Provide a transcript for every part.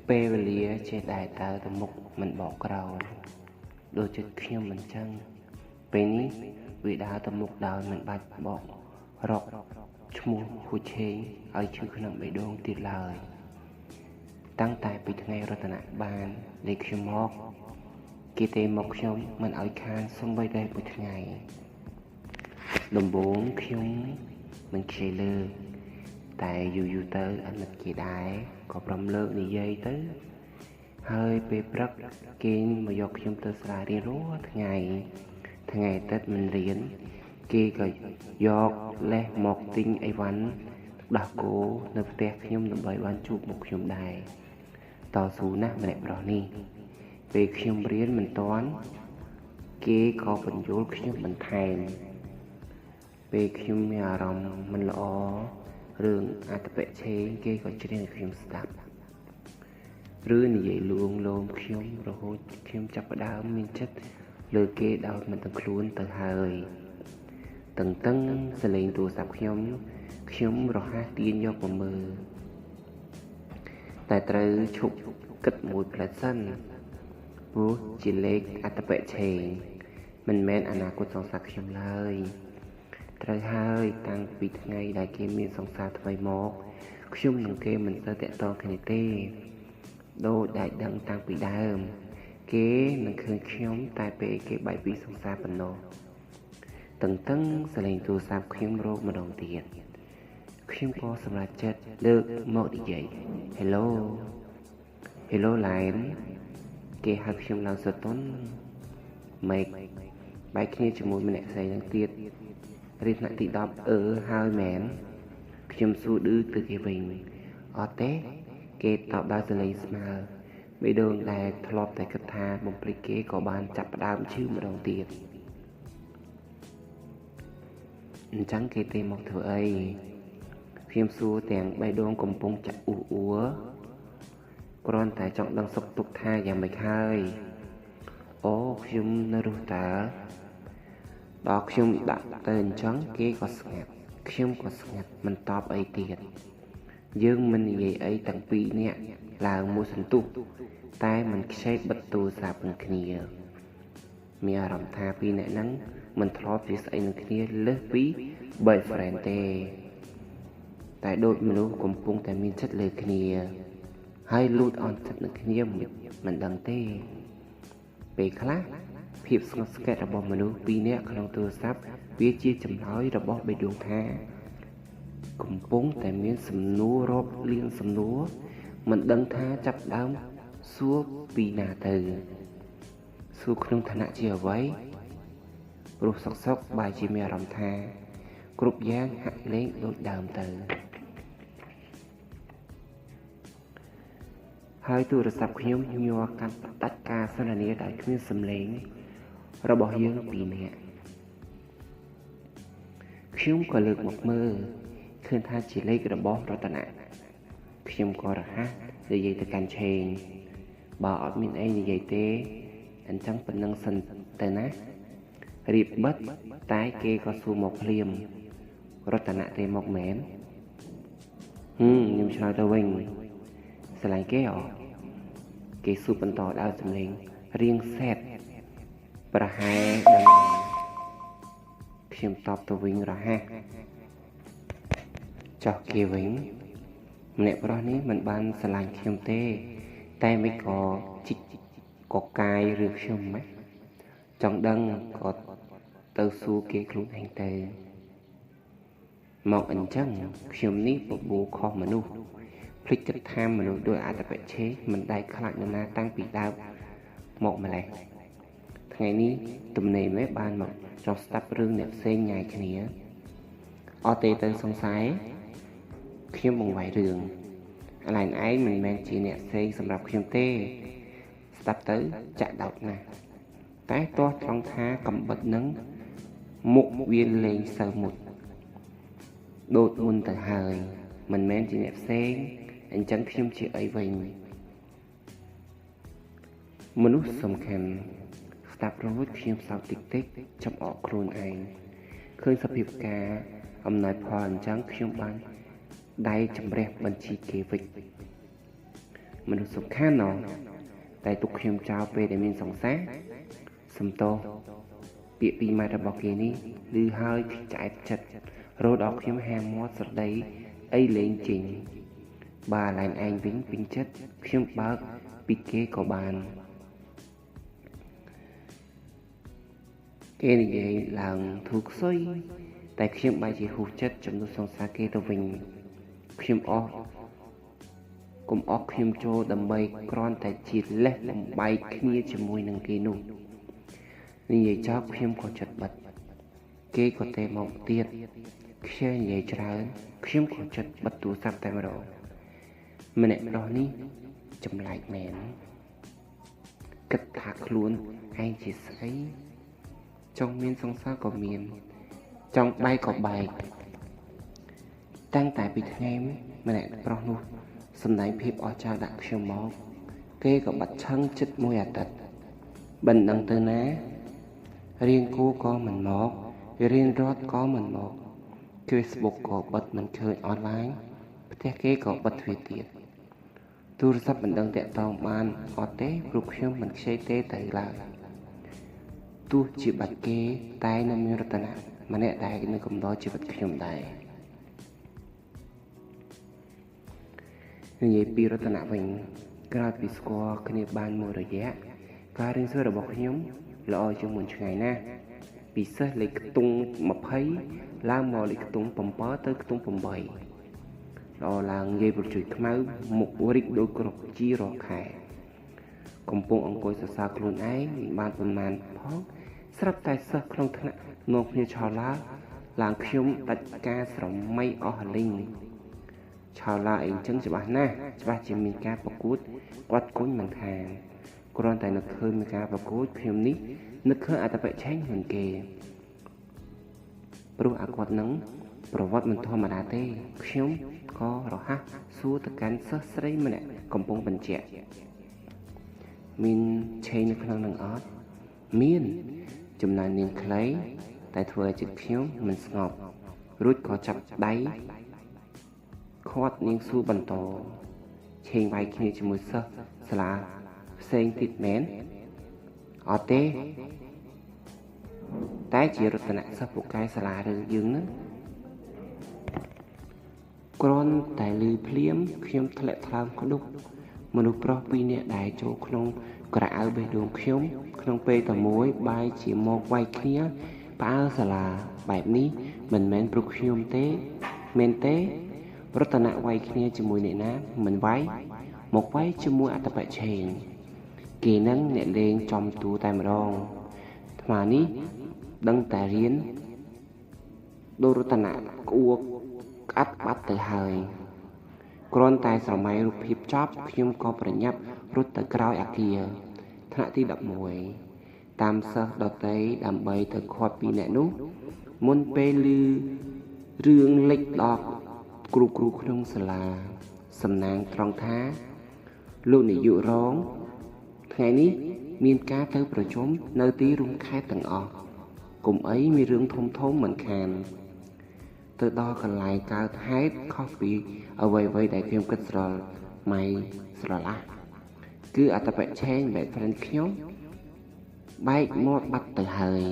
ពេលវេលាជាដែលតើទៅមុខមិនបកក្រោយដូចចិត្តខ្ញុំមិនចឹងពេលនេះវាដើរទៅមុខដោយមិនបាច់បករកឈ្មោះហួចឆេងឲ្យឈឺក្នុងបេះដូងទៀតឡើយតាំងតែពីថ្ងៃរតនបានលេខខ្ញុំមកគេទេមកខ្ញុំមិនឲ្យខានសំបីតែមួយថ្ងៃដំបូងខ្ញុំមិនខ្ជិលលើតែយូរទៅអាណិតគេដែរក៏ព្រមលើកនិយាយទៅហើយពេលព្រឹកគេមកយកខ្ញុំទៅសាលារៀនរាល់ថ្ងៃអាទិត្យមិនរៀនគេក៏យកលេសមកទិញអីវ៉ាន់ដោះគោនៅផ្ទះខ្ញុំដើម្បីបានជួបមុខខ្ញុំដែរតស៊ូណាស់ម្នាក់ប្រុសនេះពេលខ្ញុំរៀនមិនទាន់គេក៏បញ្យល់ខ្ញុំបន្ថែមពេលខ្ញុំមានអារម្មណ៍មិនល្អរឿងអត្តបិឆេងគេក៏ច្រៀងឲ្យខ្ញុំស្ដាប់ឬនិយាយលួងលោមខ្ញុំរហូតខ្ញុំចាប់ផ្ដើមមានចិត្តលើគេដោយមិនទាំងខ្លួនទៅហើយតឹងសលេងទូរស័ព្ទខ្ញុំរហ័សទាញយកមកមើលតែត្រូវឈប់គិតមួយផ្លែសិនព្រោះជាលេខអត្តបិឆេងមិនមែនអនាគតសង្សារខ្ញុំឡើយត្រូវហើយតាំងពីថ្ងៃដែលគេមានសង្សារថ្មីមកខ្ញុំនិងគេមិនទៅតាក់ទងគ្នាទេដូចដែលដឹងតាំងពីដើមគេនឹងឃើញខ្ញុំតែពេលគេបែកពីសង្សារប៉ុណ្ណោះតឹងសលេងទូរស័ព្ទខ្ញុំរកម្ដងទៀតខ្ញុំក៏សម្រេចចិត្តលើកមកនិយាយ Hello line គេហៅខ្ញុំឡើងសតុនម៉េចបែកគ្នាជាមួយម្នាក់ស្រីនឹងទៀតរៀនថ្នាក់ទី10ហើយមែនខ្ញុំសួរឌឺទៅគេវិញអត់ទេគេតបដោយសលេងស្មើបេះដូងដែលធ្លាប់តែគិតថាបំភ្លេចគេក៏បានចាប់ផ្ដើមឈឺម្ដងទៀតអញ្ចឹងគេទេមកធ្វើអីខ្ញុំសួរទាំងបេះដូងកំពុងចាក់អ៊ូគ្រាន់តែចង់ដឹងសុខទុក្ខថាយ៉ាងម៉េចហើយអូខ្ញុំនៅរស់តើដល់ខ្ញុំដាក់ទៅអញ្ចឹងគេក៏ស្ងាត់ខ្ញុំក៏ស្ងាត់មិនតបអីទៀតយើងមិននិយាយអីទាំងពីរនាក់ឡើងមួយសន្ទុះតែមិនខ្ចីបិទទូរស័ព្ទនឹងគ្នាមានអារម្មណ៍ថាពីរនាក់ហ្នឹងមិនធ្លាប់ជាស្អីនឹងគ្នាលើសពី boyfriend ទេតែដូចមនុស្សកំពុងតែមានចិត្តលើគ្នាហើយលូតអន់ចិត្តនឹងគ្នាមិនដឹងទេពេលខ្លះភាពស្ងប់ស្ងាត់របស់មនុស្សពីរនាក់ក្នុងទូរស័ព្ទវាជាចម្លើយរបស់បេះដូងថាកំពុងតែមានសំណួររាប់លានសំណួរមិនដឹងថាចាប់ដើមសួរពីណាទៅសួរក្នុងឋានៈជាអ្វីព្រោះសុកបែរជាមានអារម្មណ៍ថាគ្រប់យ៉ាងហាក់លែងដូចដើមទៅហើយទូរស័ព្ទខ្ញុំញ័រកាន់ផ្ដាច់ការសន្ទនាដោយគ្មានសំឡេងរបស់យើងពីរនាក់ខ្ញុំក៏លើកមកមើលឃើញថាជាលេខរបស់រតនាខ្ញុំក៏រហ័សនិយាយទៅកាន់ឆេងបើអត់មានអីនិយាយទេអញ្ចឹងប៉ុណ្្នឹងសិនទៅណារៀបបិទតែគេក៏សួរមកភ្លាមរតនាទេមកមែនខ្ញុំឆ្លើយទៅវិញស្រឡាញ់គេអគេសួរបន្តដោយសំឡេងរៀងសែតប្រហែលដឹងខ្ញុំតបទៅវិញរហ័សចោះគេវិញម្នាក់ប្រុសនេះមិនបានស្រឡាញ់ខ្ញុំទេតែមិនក៏ជីកកកាយឬខ្ញុំម៉េចចង់ដឹងក៏ទៅសួរគេខ្លួនឯងទៅមកអញ្ចឹងខ្ញុំនេះបបួលខុសមនុស្សភ្លេចគិតថាមនុស្សដោយអត្តបិឆេមិនដែលខ្លាចនរណាតាំងពីដើមមកម្លេះថ្ងៃនេះទំនេរមេបានមកចង់ស្ដាប់រឿងអ្នកផ្សេងញ៉ាយគ្នាអត់ទេទៅសង្ស័យខ្ញុំបង្វែររឿងអាឡែងឯងមិនមែនជាអ្នកផ្សេងសម្រាប់ខ្ញុំទេស្ដាប់ទៅចាក់ដោតណាស់តែទាស់ត្រង់ថាកំបិតនឹងមុខវាលេងសើមុតដូចមុនទៅហើយមិនមែនជាអ្នកផ្សេងអញ្ចឹងខ្ញុំជាអីវិញមនុស្សសំខាន់ស្ដាប់រហូតខ្ញុំសោកតិចចំអកខ្លួនឯងឃើញសភាពការអំណោយផលអញ្ចឹងខ្ញុំបានដៃជំរះបញ្ជីគេវិច មនុស្សសំខាន់ណោះតែទុកខ្ញុំចោលពេលដែលមានសង្សារសំទោសពាក្យពីម៉ាត់របស់គេនេះឮហើយឆ្អែតចិត្តរត់ដល់ខ្ញុំហាមាត់ស្រដីអីលេងចេញបើឡែនឯងវិញពេញចិត្តខ្ញុំបើកពីគេក៏បានគេនិយាយឡើងធូរខ្សុយតែខ្ញុំបែរជាហួសចិត្តចំនួនសង្សារគេទៅវិញខ្ញុំកុំអស់ខ្ញុំចូលដើម្បីគ្រាន់តែជាលេះបំបែកគ្នាជាមួយនឹងគេនោះនិយាយចប់ខ្ញុំក៏ចិត្តបិទគេក៏ទេមកទៀតខ្ជិលនិយាយច្រើនខ្ញុំក៏ចិត្តបិទទូរស័ព្ទតែម្ដងម្នាក់ប្រុសនេះចម្លែកមែនគិតថាខ្លួនឯងជាស្អីចង់មានសង្សារក៏មានចង់បែកក៏បែកតាំងតែពីថ្ងៃម្នាក់ប្រុសនោះសម្ដែងភាពអស្ចារ្យដាក់ខ្ញុំមកគេក៏បាត់ឆឹងចិត្តមួយអាទិត្យមិនដឹងទៅណារៀងគូក៏មិនមករៀងរត់ក៏មិនមក Facebook ក៏បិទមិនឃើញអនឡាញផ្ទះគេក៏បិទទ្វារទៀតទូរស័ព្ទមិនដឹងតាក់ទងបានអត់ទេព្រោះខ្ញុំមិនខ្ចីទេទៅឡើយទោះជាបាត់គេតែនៅមានរតនៈម្នាក់ដែលនៅកំដរជីវិតខ្ញុំដែរនិយាយពីរតនៈវិញក្រោយពីស្គាល់គ្នាបានមួយរយៈការរៀនសូត្ររបស់ខ្ញុំល្អជាងមុនឆ្ងាយណាស់ពិសេសលេខខ្ទង់20ឡើងមកលេខខ្ទង់7ទៅខ្ទង់8ល្អឡើងនិយាយប្រជួយខ្មៅមុខរិចដូចគ្រប់ជីរាល់ខែកំពុងអង្គុយសរសើរខ្លួនឯងបានប៉ុន្មានផងស្រាប់តែសិស្សក្នុងថ្នាក់នាំគ្នាឆោឡាឡើងខ្ញុំដាច់ការស្រមៃអស់លីងឆោឡាអីចឹងច្បាស់ណាស់ច្បាស់ជាមានការប្រកួតគាត់គុញមិនខានគ្រាន់តែនឹកឃើញមានការប្រកួតខ្ញុំនេះនឹកឃើញអត្តបិឆេងមិនគេព្រោះអាគាត់នឹងប្រវត្តិមិនធម្មតាទេខ្ញុំក៏រហ័សសួរទៅកាន់សិស្សស្រីម្នាក់កំពុងបញ្ជាក់មានឆេងនៅក្នុងនឹងអត់មានចំណែកនាងខ្លីតែធ្វើឲ្យចិត្តខ្ញុំមិនស្ងប់រួចក៏ចាប់ដៃខាត់នាងសួរបន្តឆេងវាយគ្នាជាមួយសិស្សសាលាផ្សេងទៀតមែនអត់ទេតែជារតនៈសិស្សពូកែសាលាឬយើងនឹងគ្រាន់តែឮភ្លាមខ្ញុំធ្លាក់ថ្លើមក្ដុកមនុស្សប្រុស2នាក់ដែលចូលក្នុងក្រៅបេះដូងខ្ញុំក្នុងពេលតែមួយបែរជាមកវាយគ្នាផ្អើលសាលាបែបនេះមិនមែនព្រោះខ្ញុំទេមែនទេរតនៈវាយគ្នាជាមួយអ្នកណាមិនវាយមកវាយជាមួយអត្តបិឆេងគេនឹងអ្នកលេងចំទូតែម្ដងថ្មនេះដឹងតែរៀនដូររតនៈក្អួកក្អាត់បាត់ទៅហើយគ្រាន់តែស្រមៃរូបភាពចប់ខ្ញុំក៏ប្រញាប់រត់ទៅក្រោយអគារថ្នាក់ទី11តាមសិស្សដទៃដើម្បីទៅខាត់ពីអ្នកនោះមុនពេលឮរឿងលេចដល់គ្រូក្នុងសាលាសំណាងត្រង់ថាលោកនាយករងថ្ងៃនេះមានការទៅប្រជុំនៅទីរួមខេត្តទាំងអស់កុំអីមានរឿងធំមិនខានទៅដល់កន្លែងកើតហេតុខុសពីអ្វីដែលខ្ញុំគិតស្រឡះគឺអត្តបិឆេងបែបហ្វ្រេនខ្ញុំបែកមាត់បាត់ទៅហើយ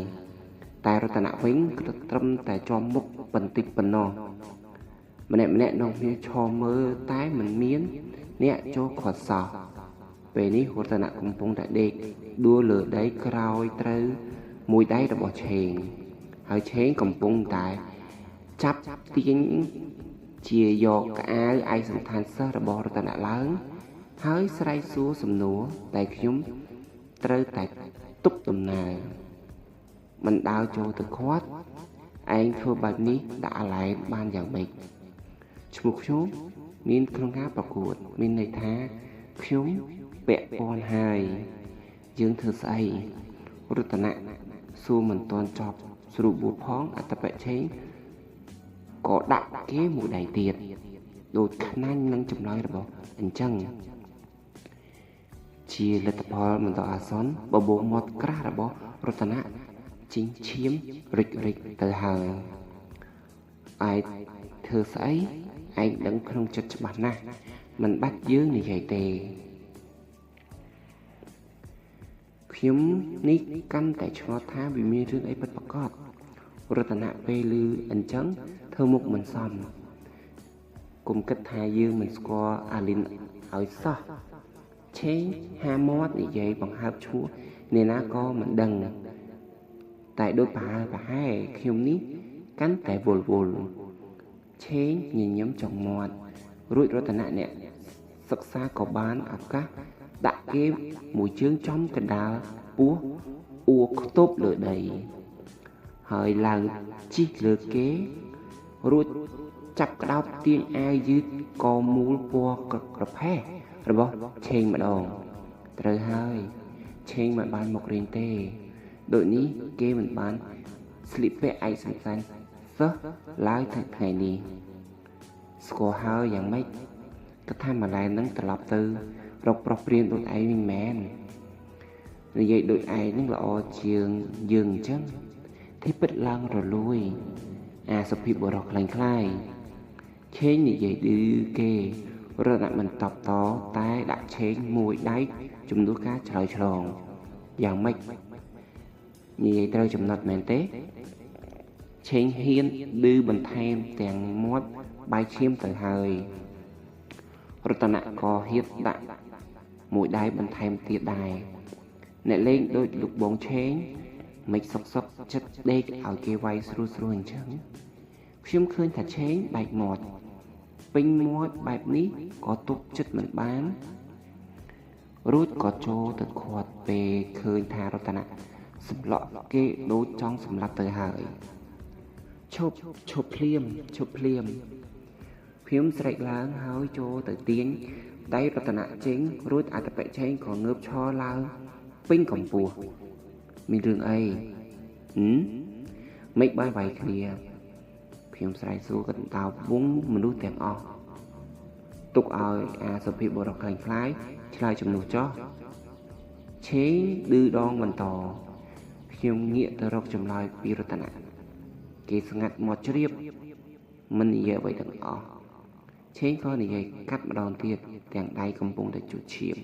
តែរតនៈវិញគឺត្រឹមតែជាប់មុខបន្តិចប៉ុណ្ណោះម្នាក់នាំគ្នាឈរមើលតែមិនមានអ្នកចូលខាត់សោះពេលនេះរតនៈកំពុងតែដេកដួលលើដីក្រោយត្រូវមួយដៃរបស់ឆេងហើយឆេងកំពុងតែចាប់ទាញជាយកកៅអៅឯកសណ្ឋានសិស្សរបស់រតនៈឡើងហើយស្រែកសួរសំណួរតែខ្ញុំត្រូវតែទប់ដំណើរមិនដើរចូលទៅខាត់ឯងធ្វើបែបនេះដាក់អាឡែនបានយ៉ាងម៉េចឈ្មោះខ្ញុំមានក្នុងការប្រកួតមានន័យថាខ្ញុំពាក់ព័ន្ធហើយយើងធ្វើស្អីរតនៈសួរមិនទាន់ចប់ស្រួលបួផងអត្តបិឆេងក៏ដាក់គេមួយដៃទៀតដូចខ្នាញ់នឹងចម្លើយរបស់អញ្ចឹងជាលទ្ធផលបន្តអាសន្នបបោមាត់ក្រាស់របស់រតនៈជីងឈាមរិចទៅហើយឯងធ្វើស្អីឯងដឹងក្នុងចិត្តច្បាស់ណាស់ mình bắt dưới này vậy tề khiếm ní căn tại cho tha vì mi rương ấy bất bạc cọt rồi tận hạ phê lư ẩn trắng thơ mục mình xòm cùng cách hai dương mình score alin ở so chế ha mót để dây bằng hạp chúa nên á có mình đằng tại đôi bà và hai khiêm ní cắn tại vồn vồn chế nhìn nhóm chồng mọt rụi rồi tận hạ nè sắc xa có bán áp các đã kê mùi chương trong cái đá ua tốt lửa đầy hơi là chi lửa kế rụi chập đau tiên ai dư có mũ bùa cập hè rồi bó trên mà đồn trời hơi trên mà bán một riêng tê đội ní kê mình bán sleep với ai sẵn sàng sớ lái thật ngày ní score hơi dạng mấy cái tham mà lại nâng tập lọc tư rọc rọc riêng đội ai mình mẹn rồi vậy đội ai nâng lọ trường dừng chân thế bích lăng rồi lui sụp hiệp bộ rọc lành khai chế như vậy đi kê rồi lại mình tập tó tay đã chế mùi đáy chúng đứa cá trời tròn dạng mạch như vậy tôi chùm nọt mẹn tế chế hiên đưa bình thêm tiền mót bay chiêm từ hơi rồi ta nạ có hiết đại mùi đáy bình thêm tiệt đài nẹ lên đôi lục bóng chế mấy sọc chất đê ở kia vay sru hình trắng khiêm khơi thật chế bạch mọt bình mót bạch ní có tục chất mình bán rút có chô từ khoát về khơi thà rồi ta nạ sụp lọ kê đốt trong sầm lạp tới hời chộp liêm khiêm sạch láng hơi chô tới tiếng đáy rồi ta nạ chính rút tập bệ chế có ngớp cho lao bình cổng bùa mình rừng ấy mấy bài bài kia khiêm sạch xuống gần tàu vốn mình đút tiền o tục ơi sụp hiệp bộ đọc hành phái lại chùm nụ cho chế đưa đón mình tỏ khiêm nghĩa tờ rọc chùm lại vì rồi tàn nạn kì sự ngặt một chút riêng mình giờ vậy đừng ọ chế có này vậy cắt mà đòn tiệt tiền đáy cầm bông để chủ chiếm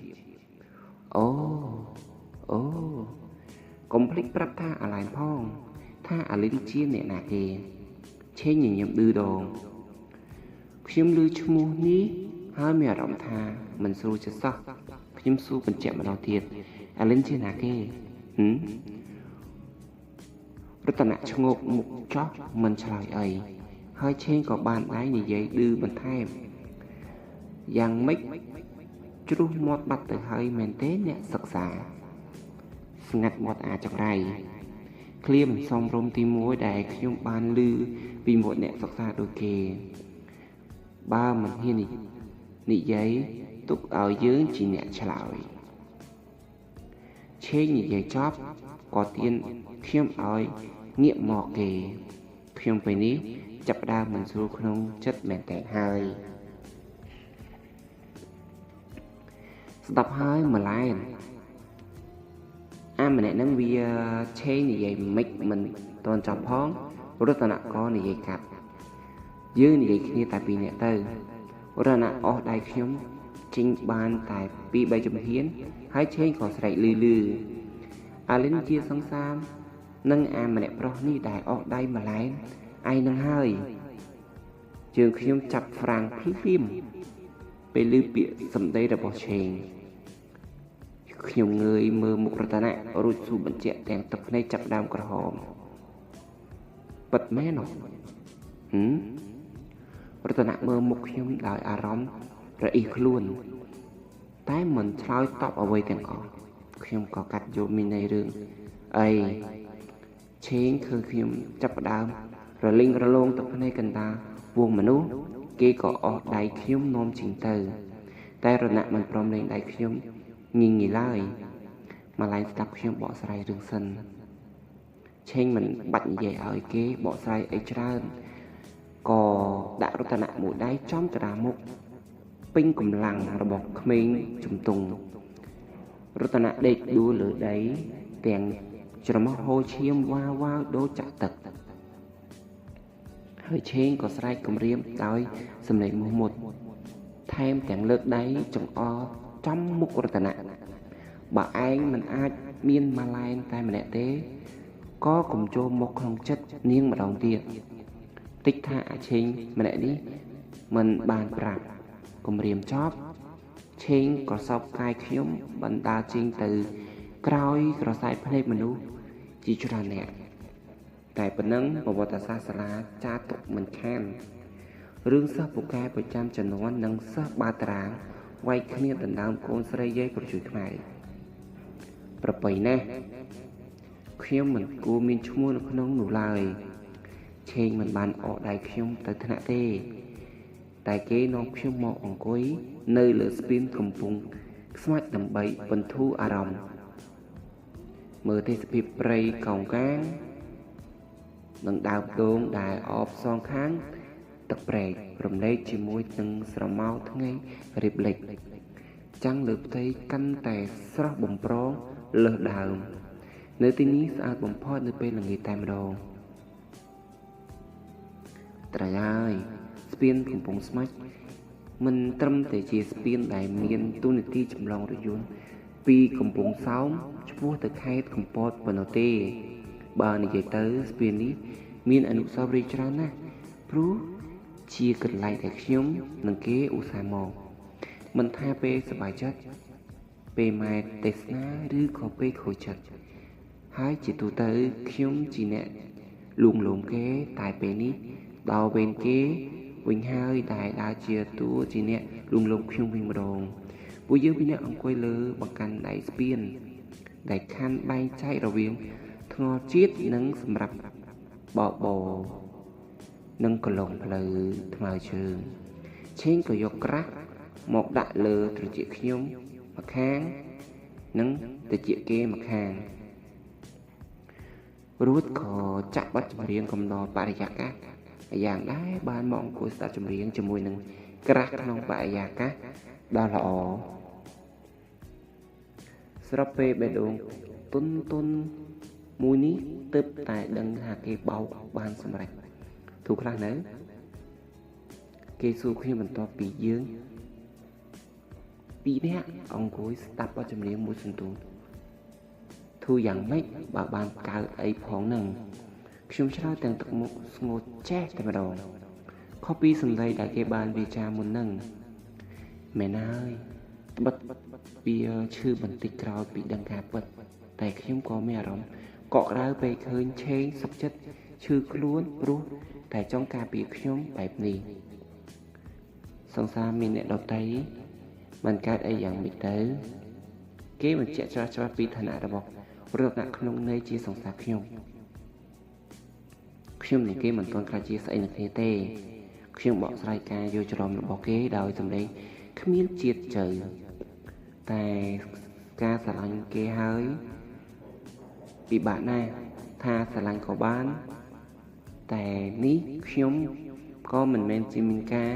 complete prap tha à lại phong tha à lên chiên nè nà kì chế nhìn nhầm đưa đòn khiêm lưu chú mô ní hơi mẹ rộng tha mình xu cho sóc khiêm xu mình chạm mà đòn tiệt à lên chiên nà kì rất tận nạ cho ngộ mục chóc mình trả lời ấy hơi trên có bàn đáy như vậy đưa mình thêm giang mít chú mót bắt từ hơi mẹn tế nẹ sặc xả ngặt mót trong đây khiêm xong rôm tim mối đài khiêm ban lư vì một nẹ sặc xả đôi kề ba mình hiên nị giấy túc ở dưới chỉ nẹ trả lời chế như vậy chóp có tiền khiêm ơi nghiệm mò kề khiêm về ní chập đa mình xuống không chất mẹn tẹn hơi đọc hơi mà lại mình lại nâng vì chế như vậy mịch mình toàn trọng phóng rất là nặng có như vậy cặp dưới như vậy khi tại vì nẹ tư rất là nặng ở đây khiêm trình ban tại bị bây chùm hiến hãy chế còn sạch lư lên chia song sam nâng mà nẹ pro ní đại ở đây mà lại ai nâng hơi trường khiêm chập phàng phim bị lưu bịa sầm đây là bỏ chèn nhiều người mơ một rata nạ rồi su bận trẻ đèn tập này chập đam cỏ hòm bật mé nó rata nạ mơ một khiêm đòi róm rồi y luôn tái mình trói tóc ở quay tiền cỏ khiêm có cắt vô mình này rừng ấy chế khơi khiêm chập đam rồi linh ra lông tập này cần ta vuông mà nú kia có ở đại khiêm nôm chỉnh từ tay rồi nạ mình prom lên đại khiêm nhìn nghỉ lại mà lại tập khiêm bỏ sai rừng sân trên mình bận về ở kia bỏ sai ấy ra có đã rút nạ mũi đáy trong cả mục pin cùng lằng rồi bọc mình trùng tùng rút nạ để đua lửa đấy tiền cho nó hô chiêm wow đố chặt tật hơi trên có sai cầm riêng đói xâm lấy một ថែមទាំងលើកដៃចង្អុលចំមុខរតនៈបើឯងមិនអាចមានម៉ាឡែនតែម្នាក់ទេក៏កុំចូលមកក្នុងចិត្តនាងម្ដងទៀតតិចថាអាឆេងម្នាក់នេះមិនបានប្រាប់គំរាមចប់ឆេងក៏សោកកាយខ្ញុំបណ្ដាលចេញទៅក្រោយក្រសែភ្នែកមនុស្សជាច្រើនអ្នកតែប៉ុណ្ណឹងប្រវត្តិសាស្ត្រសាលាចារទុកមិនខានរឿងសិស្សពូកែប្រចាំជំនាន់និងសិស្សបាតារាងវាយគ្នាដណ្ដើមកូនស្រីយាយប្រជួយខ្មែរប្រពៃណាស់ខ្ញុំមិនគួរមានឈ្មោះនៅក្នុងនោះឡើយឆេងមិនបានអកដៃខ្ញុំទៅថ្នាក់ទេតែគេនាំខ្ញុំមកអង្គុយនៅលើស្ពានកំពង់ស្មាច់ដើម្បីបន្ធូរអារម្មណ៍មើលទេសភាពព្រៃកោងកាងនិងដើមដូងដែលអបសងខាងទឹកព្រែករំលែកជាមួយនឹងស្រមោលថ្ងៃរៀបលិចចាំងលើផ្ទៃកាន់តែស្រស់បំប្រងលើសដើមនៅទីនេះស្អាតបំផុតនៅពេលល្ងាចតែម្ដងត្រៃហើយស្ពានកំពង់ស្មាច់មិនត្រឹមតែជាស្ពានដែលមានទូនាទីចម្លងរថយន្តពីកំពង់សោមឆ្ពោះទៅខេត្តកំពតប៉ុណ្ណោះទេបើនិយាយទៅស្ពាននេះមានអនុស្សាវរីយ៍ច្រើនណាស់ព្រោះជាកន្លែងដែលខ្ញុំនិងគេឧស្សាហ៍មកមិនថាពេលសប្បាយចិត្តពេលម៉ែទេសនាឬក៏ពេលខូចចិត្តហើយជាទូទៅខ្ញុំជាអ្នកលួងលោមគេតែពេលនេះដល់វេនគេវិញហើយដែលដើរជាតួជាអ្នកលួងលោមខ្ញុំវិញម្ដងពួកយើងពីអ្នកអង្គុយលើបង្កាន់ដៃស្ពានដែលខាន់បែងចែករវាងថ្នល់ជាតិនិងសម្រាប់បបោនិងកន្លងផ្លូវថ្មើរជើងឆេងក៏យកក្រាស់មកដាក់លើត្រចៀកខ្ញុំម្ខាងនិងត្រចៀកគេម្ខាងរួចក៏ចាក់បទចម្រៀងកំដរបរិយាកាសយ៉ាងដែរបានមកអង្គុយស្ដាប់ចម្រៀងជាមួយនឹងក្រាស់ក្នុងបរិយាកាសដ៏ល្អស្របពេលបេះដូងទុនមួយនេះទើបតែដឹងថាគេបោកបានសម្រេចទូខ្លះនៅគេសួរគ្នាបន្ទាប់ពីយើងពីរនាក់អង្គុយស្ដាប់បទចម្រៀងមួយសន្ទុះធូរយ៉ាងម៉េចបើបានកើតអីផងនឹងខ្ញុំឆ្លើយទាំងទឹកមុខស្ងួតចេះតែម្ដងខុសពីសម្ដីដែលគេបានវាចាមុននឹងមែនហើយត្បិតវាឈឺបន្តិចក្រោយពីដឹងការពិតតែខ្ញុំក៏មានអារម្មណ៍កក់ក្ដៅពេលឃើញឆេងសុខចិត្តឈឺខ្លួនព្រោះតែចង់ការពារខ្ញុំបែបនេះសង្សារមានអ្នកដទៃមិនកើតអីយ៉ាងម៉េចទៅគេបញ្ជាក់ច្បាស់ពីឋានៈរបស់រតនៈក្នុងន័យជាសង្សារខ្ញុំនិងគេមិនទាន់ក្លាយជាស្អីនឹងគ្នាទេខ្ញុំបកស្រាយការយល់ច្រឡំរបស់គេដោយសម្លេងគ្មានជាតិជើតែការស្រឡាញ់គេហើយពិបាកណាស់ថាស្រឡាញ់ក៏បានតែនេះខ្ញុំក៏មិនមែនជាមានការ